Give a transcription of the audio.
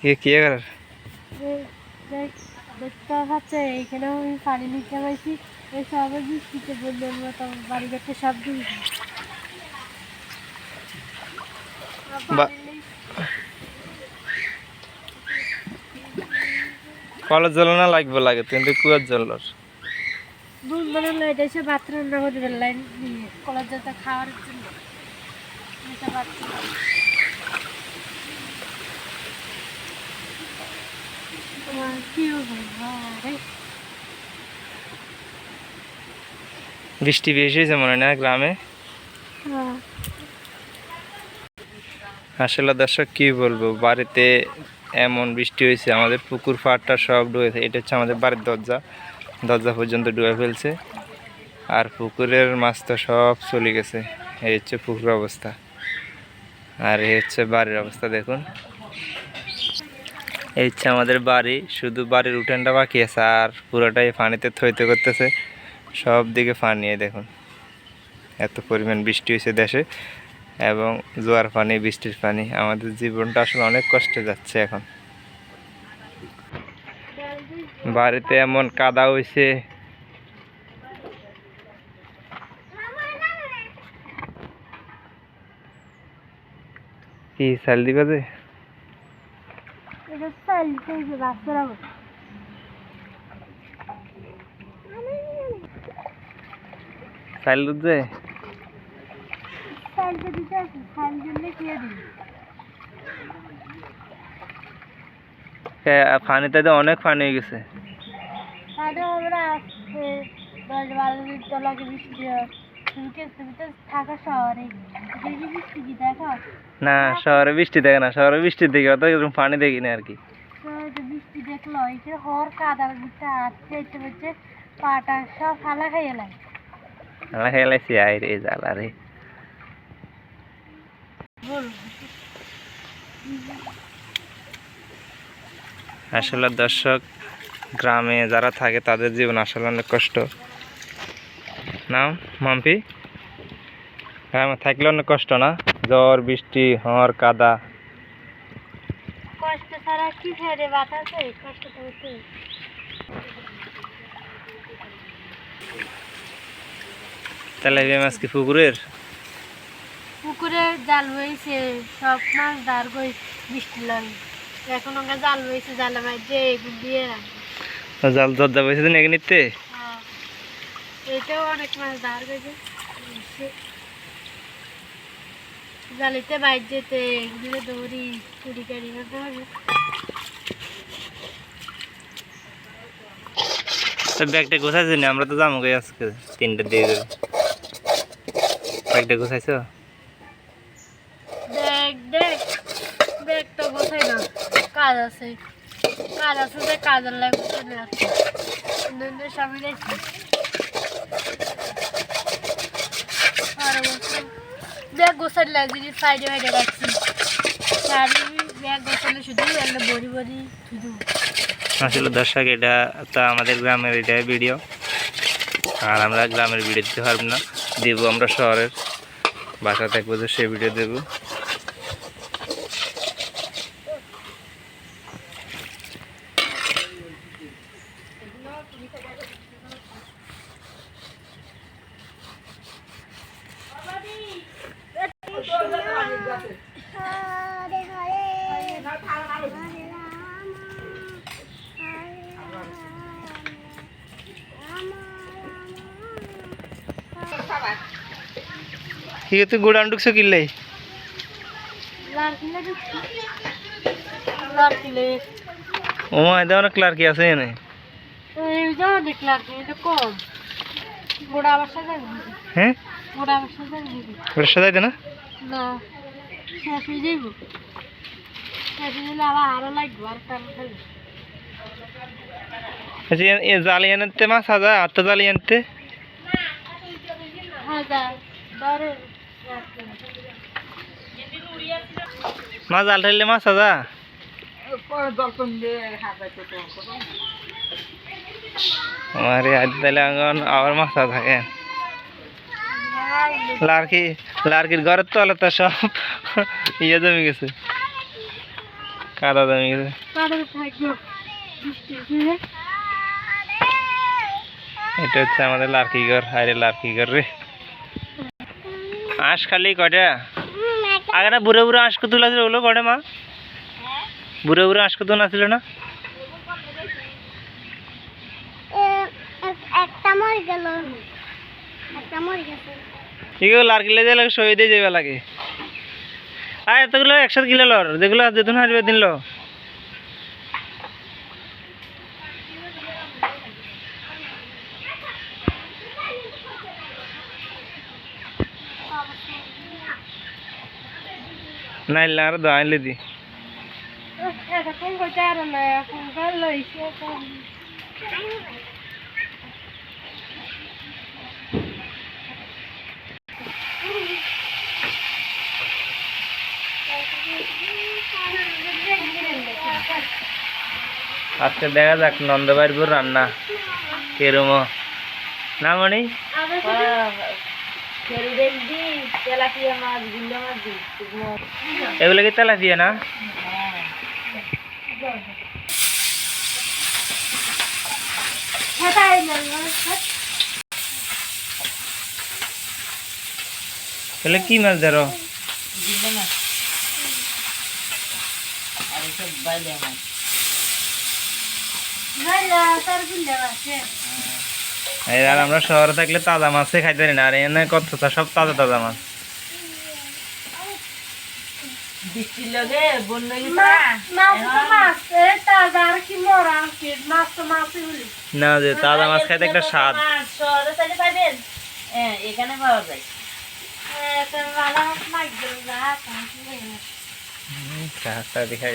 ये किया कर দেখতে পাচ্ছে এইখানে আমি পানি নিতে পারছি এই সব বৃষ্টিতে বললেন মতো বাড়ি করতে সব দিয়ে কলের জল না লাগবে লাগে কিন্তু কুয়ার জল দুধ বানালে এটা এসে ভাত রান্না করে দেবেন লাইন দিয়ে কলার জলটা খাওয়ার জন্য এটা পাচ্ছি কি হবে বৃষ্টি বেশি হয়েছে মনে হয় না গ্রামে। আসলে দর্শক কি বলবো, বাড়িতে এমন বৃষ্টি হয়েছে আমাদের পুকুর পাড়টা সব ডুবেছে। এটা হচ্ছে আমাদের বাড়ির দরজা, দরজা পর্যন্ত ডুবে ফেলছে। আর পুকুরের মাছ তো সব চলে গেছে। এই হচ্ছে পুকুরের অবস্থা, আর এই হচ্ছে বাড়ির অবস্থা দেখুন। এই হচ্ছে আমাদের বাড়ি, শুধু বাড়ির উঠানটা বাকি আছে, আর পুরোটাই পানিতে থইতে করতেছে। সব দিকে পানি, দেখুন এত পরিমাণ বৃষ্টি হয়েছে দেশে, এবং জোয়ার পানি, বৃষ্টির পানি। আমাদের জীবনটা আসলে অনেক কষ্টে যাচ্ছে এখন। বাড়িতে এমন কাদা হয়েছে, কি চাল দিবা যে চাল দুধ যে পানিতে তো অনেক পানি হয়ে গেছে। না শহরে বৃষ্টি দেখে না, শহরে বৃষ্টি দেখে অত এরকম পানি দেখি না আর কি। বৃষ্টি দেখলো হর কাদার ভিতরে আসছে হচ্ছে পাটা সব ফালা খাইয়ে লাগে ফালা খাইয়ে লাইছি আই রে জ্বালা রে। আসলে দর্শক, গ্রামে যারা থাকে তাদের জীবন আসলে অনেক কষ্ট না মাম্পি? গ্রামে থাকলে অনেক কষ্ট না, ঝড় বৃষ্টি হর কাদা। কষ্ট ছাড়া কি ছেড়ে বাতাসে কষ্ট করতে। তাহলে মাছ কি পুকুরের? পুকুরে জাল হয়েছে, সব মাছ দাঁড় করে বৃষ্টি লাগে। এখন ওকে জাল হয়েছে, জালে মাঝে এগুলো দিয়ে রাখবে। জাল দরজা বসে দিন এগে নিতে। এটাও অনেক মাছ দাঁড় করেছে জালিতে বাইর যেতে এগুলো দৌড়ি চুরি কারি করতে হবে। ব্যাগটা গোছাইছি না, আমরা তো যাবো আজকে 3টা দিয়ে দেবো। ব্যাগটা গোছাইছো? ব্যাগ তো গোছাই না, কাজ আছে যে কাজের লাগবে স্বামী দেখছি ব্যাগ গোছাইলে যদি সাইডে সাইডে রাখছি ব্যাগ গোছালে শুধু একটা বড়ি বড়ি শুধু। আসলে দর্শক, এটা তো আমাদের গ্রামের এটাই ভিডিও, আর আমরা গ্রামের ভিডিও দিতে পারবো না, দেবো আমরা শহরের বাসা থাকবো যে সে ভিডিও দেবো। ঠিক আছে, গুড় আনটুকছো কিনলে ও এদের অনেক ক্লার্কি আছে এনে। হ্যাঁ ওটা সাজাইতে না আচ্ছা, জালি আনতে মাছ সাজা আটটা জালি আনতে মাছ জাল ঠাইলে মাছ সাজা আমার তাহলে আবার মাছ থাকে। লার্কির ঘরের তো আলো তো সব ইয়ে জমে গেছে, কাদা জমি গেছে। কাদা থাকবো বৃষ্টি হচ্ছে। এটা হচ্ছে আমাদের লার্কি ঘর। হায়রে লার্কি ঘর রে। আঁশ খালি কয়টা? আগে না বুড়ো বুড়ো আঁশ কত লাগছিল ওগুলো কয়টা মা? বুড়ো বুড়ো আঁশ কত নাছিল না? একটা মরে গেল, একটা মরে গেছে। এগুলো লার্কি লেগে লাগে সই দিয়ে যাবে লাগে। আর এতগুলো একসাথে গিলে লর যেগুলো যেদিন হারবে দিন লো। নাইলে আর দো আইলে দি। এখন কইতে আর না, এখন কাল লইছে এখন। আজকে দেখা যাক নন্দবাড়িপুর রান্না কেরম না মনি। এগুলো কি তেলাপিয়া না? এগুলো কি মাছ ধরো? আর আমরা শহরে থাকলে তাজা মাছে খাইতে পারি না, আর এখানে কত সব তাজা তাজা মাছ। বৃষ্টির লগে বন্যা না যে তাজা মাছ খাইতে একটা স্বাদ। শহরে চাইলে পাইবেন, হ্যাঁ এখানে পাওয়া যায়। দেখাই